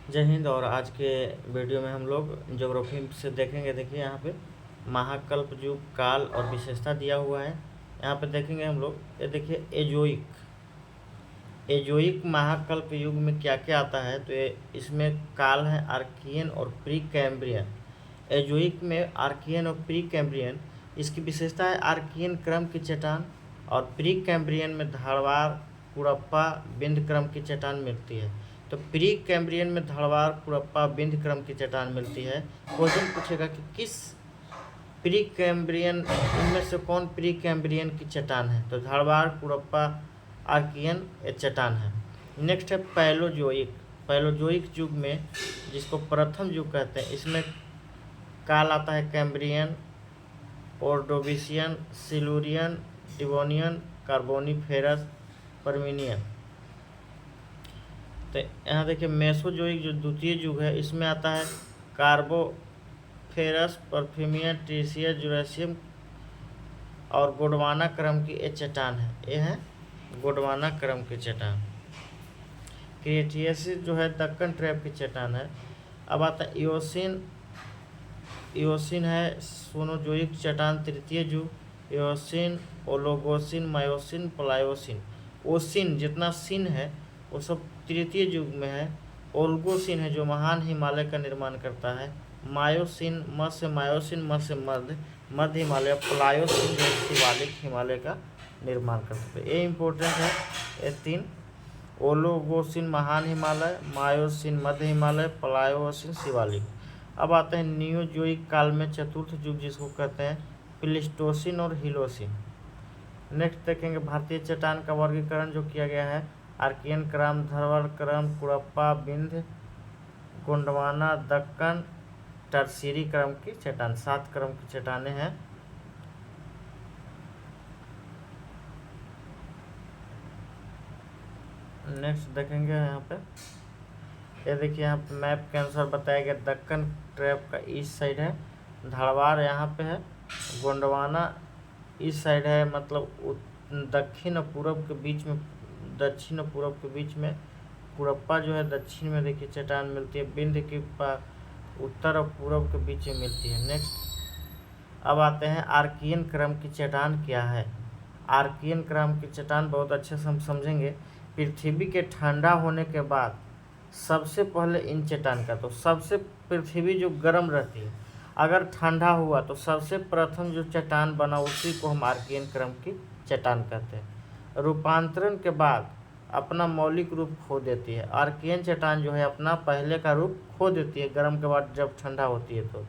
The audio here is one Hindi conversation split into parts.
जय हिंद। और आज के वीडियो में हम लोग ज्योग्राफी से देखेंगे। देखिए यहाँ पे महाकल्प युग काल और विशेषता दिया हुआ है। यहाँ पे देखेंगे हम लोग, ये देखिए एजोइक महाकल्प युग में क्या क्या आता है। तो ये इसमें काल है आर्कियन और प्री कैम्ब्रियन। एजोइक में आर्कियन और प्री कैम्ब्रियन, इसकी विशेषता है आर्कियन क्रम की चट्टान और प्री कैम्ब्रियन में धारवाड़ कुड़प्पा बिंद क्रम की चट्टान मिलती है। तो प्री कैम्ब्रियन में धारवाड़ कुड़प्पा बिंद क्रम की चट्टान मिलती है। क्वेश्चन पूछेगा कि किस प्री कैम्ब्रियन, इनमें से कौन प्री कैम्ब्रियन की चट्टान है। तो धारवाड़ कुड़प्पा आर्कियन चट्टान है। नेक्स्ट है पैलोजोइक युग में, जिसको प्रथम युग कहते हैं, इसमें काल आता है Cambrian, Ordovician, Silurian, Devonian, Carboniferous, Permian. तो यहाँ देखिए मेसोजोइक जो द्वितीय युग है, इसमें आता है कार्बोफेरस, परफीमियन, ट्रीसियस, जुरासियम और गोंडवाना क्रम की ये चट्टान है। ये है गोंडवाना क्रम की चट्टान। क्रिटेशियस जो है दक्कन ट्रैप की चट्टान है। अब आता है इओसिन है सोनोजोइक चट्टान तृतीय युग। Eocene, Oligocene, Miocene, Pliocene. ओसिन जितना सिन है वो सब तृतीय युग में है। ओल्गोसिन है जो महान हिमालय का निर्माण करता है। मायोसिन, म से मायोसिन, म से मध्य हिमालय। प्लायोसिन जो शिवालिक हिमालय का निर्माण करता है। ये इम्पोर्टेंट है ये तीन। ओलोगोसिन महान हिमालय, मायोसिन मध्य हिमालय, प्लायोसिन शिवालिक। अब आते हैं नियोजोइक काल में चतुर्थ युग, जिसको कहते हैं प्लीस्टोसिन और हीलोसिन। नेक्स्ट देखेंगे भारतीय चट्टान का वर्गीकरण जो किया गया है। आर्कियन क्रम, धारवाड़ क्रम, कुड़प्पा, बिंद, गोंडवाना, दक्कन, टर्सीरी क्रम की चट्टान। 7 क्रम की चट्टानें हैं। नेक्स्ट देखेंगे यहाँ पे, ये देखिए यहाँ पे मैप के अनुसार बताया गया दक्कन ट्रैप का ईस्ट साइड है, धारवाड़ यहाँ पे है, गोंडवाना इस साइड है, मतलब दक्षिण और पूरब के बीच में, दक्षिण और पूरब के बीच में। कुड़प्पा जो है दक्षिण में देखिए चट्टान मिलती है, बिंद की उत्तर और पूरब के बीच में मिलती है। नेक्स्ट अब आते हैं आर्कियन क्रम की चट्टान क्या है। आर्कियन क्रम की चट्टान बहुत अच्छे से हम समझेंगे। पृथ्वी के ठंडा होने के बाद सबसे पहले इन चट्टान का, तो सबसे पृथ्वी जो गर्म रहती है, अगर ठंडा हुआ तो सबसे प्रथम जो चट्टान बना उसी को हम आर्कियन क्रम की चट्टान कहते हैं। रूपांतरण के बाद अपना मौलिक रूप खो देती है। आर्कियन चट्टान जो है अपना पहले का रूप खो देती है गर्म के बाद, जब ठंडा होती है तो,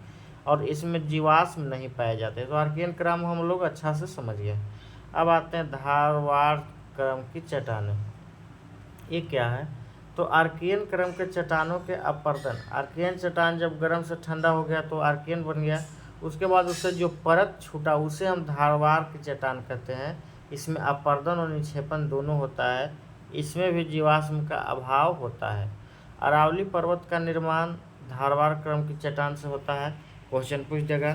और इसमें जीवाश्म नहीं पाए जाते। तो आर्कियन क्रम हम लोग अच्छा से समझ गए। अब आते हैं धारवाड़ क्रम की चट्टानें, ये क्या है। तो आर्कियन क्रम के चट्टानों के अपर्दन, आर्कियन चट्टान जब गर्म से ठंडा हो गया तो आर्कियन बन गया, उसके बाद उससे जो परत छूटा उसे हम धारवाड़ की चट्टान कहते हैं। इसमें अपर्दन और निक्षेपण दोनों होता है। इसमें भी जीवाश्म का अभाव होता है। अरावली पर्वत का निर्माण धारवाड़ क्रम की चट्टान से होता है। क्वेश्चन पूछ देगा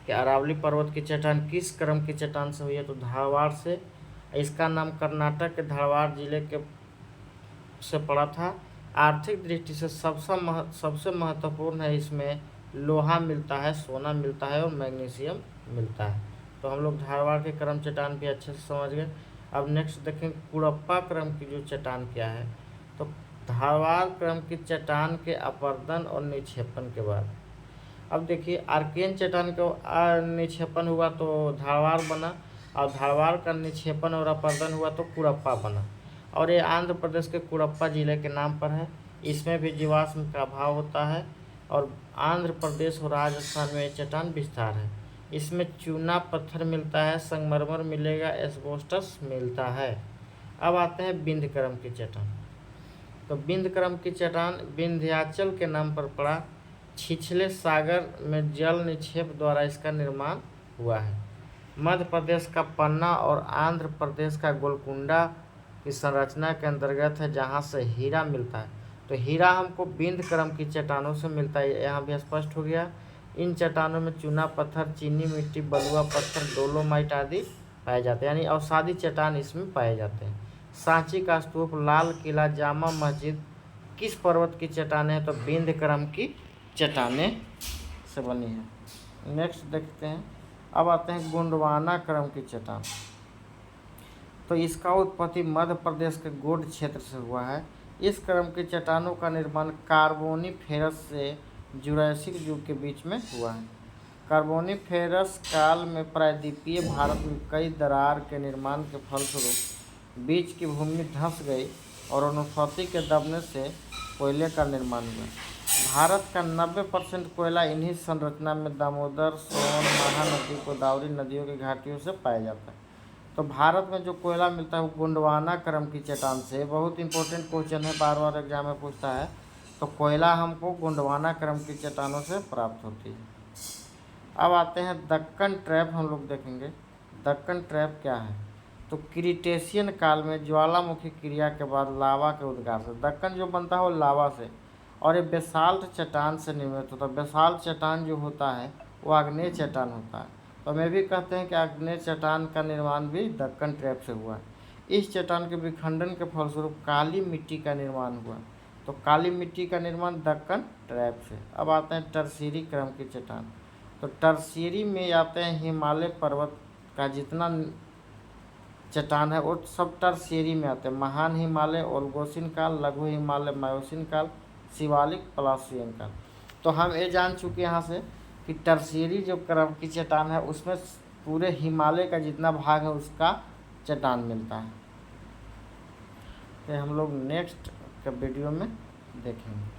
कि अरावली पर्वत की चट्टान किस क्रम की चट्टान से हुई है। तो धारवाड़ से। इसका नाम कर्नाटक के धारवाड़ जिले के से पड़ा था। आर्थिक दृष्टि से सबसे महत्वपूर्ण है, इसमें लोहा मिलता है, सोना मिलता है और मैग्नीशियम मिलता है। तो हम लोग धारवाड़ के क्रम चट्टान भी अच्छे से समझ गए। अब नेक्स्ट देखें कुड़प्पा क्रम की जो चट्टान क्या है। तो धारवाड़ क्रम की चट्टान के अपर्दन और निक्षेपण के बाद, अब देखिए आर्कियन चट्टान का निक्षेपण हुआ तो धारवाड़ बना, और धारवाड़ का निक्षेपण और अपर्दन हुआ तो कुड़प्पा बना, और ये आंध्र प्रदेश के कुड़प्पा जिले के नाम पर है। इसमें भी जीवाश्म का अभाव होता है, और आंध्र प्रदेश और राजस्थान में चट्टान विस्तार है। इसमें चूना पत्थर मिलता है, संगमरमर मिलेगा, एस्बेस्टस मिलता है। अब आते हैं बिंद क्रम की चट्टान। तो बिंद क्रम की चट्टान विंध्याचल के नाम पर पड़ा। छिछले सागर में जल निक्षेप द्वारा इसका निर्माण हुआ है। मध्य प्रदेश का पन्ना और आंध्र प्रदेश का गोलकुंडा की संरचना के अंतर्गत है, जहाँ से हीरा मिलता है। तो हीरा हमको बिंद क्रम की चट्टानों से मिलता है, यहाँ भी स्पष्ट हो गया। इन चट्टानों में चूना पत्थर, चीनी मिट्टी, बलुआ पत्थर, डोलोमाइट आदि पाए जाते हैं, यानी अवसादी चट्टान इसमें पाए जाते हैं। सांची का स्तूप, लाल किला, जामा मस्जिद, किस पर्वत की चट्टानें हैं? तो विंध्य क्रम की चट्टानें से बनी है। नेक्स्ट देखते हैं, अब आते हैं गोंडवाना क्रम की चट्टान। तो इसका उत्पत्ति मध्य प्रदेश के गोंड क्षेत्र से हुआ है। इस क्रम की चट्टानों का निर्माण कार्बोनिफेरस से जुरासिक युग के बीच में हुआ है। कार्बोनिफेरस काल में प्रायद्वीपीय भारत में कई दरार के निर्माण के फलस्वरूप बीच की भूमि धंस गई और वनस्पति के दबने से कोयले का निर्माण हुआ। भारत का 90% कोयला इन्हीं संरचना में दामोदर, सोन, महानदी, गोदावरी नदियों की घाटियों से पाया जाता है। तो भारत में जो कोयला मिलता है वो गोंडवाना क्रम की चट्टान से। बहुत इंपॉर्टेंट क्वेश्चन है, बार बार एग्जाम में पूछता है। तो कोयला हमको गोंडवाना क्रम की चट्टानों से प्राप्त होती है। अब आते हैं दक्कन ट्रैप, हम लोग देखेंगे दक्कन ट्रैप क्या है। तो क्रिटेशियन काल में ज्वालामुखी क्रिया के बाद लावा के उद्गार से दक्कन जो बनता है वो लावा से और ये बेसाल्ट चट्टान से निर्मित होता है। बेसाल्ट चट्टान जो होता है वो आग्नेय चट्टान होता है। तो हमें भी कहते हैं कि आग्नेय चट्टान का निर्माण भी दक्कन ट्रैप से हुआ है। इस चट्टान के विखंडन के फलस्वरूप काली मिट्टी का निर्माण हुआ। तो काली मिट्टी का निर्माण दक्कन ट्रैप से। अब आते हैं टर्शीरी क्रम की चट्टान। तो टर्शीरी में आते हैं हिमालय पर्वत का जितना चट्टान है वो सब टर्शीरी में आते हैं। महान हिमालय ओल्गोसिन काल, लघु हिमालय मायोसिन काल, शिवालिक प्लासियन काल। तो हम ये जान चुके यहाँ से कि टर्शीरी जो क्रम की चट्टान है उसमें पूरे हिमालय का जितना भाग है उसका चट्टान मिलता है। तो हम लोग नेक्स्ट के वीडियो में देखेंगे।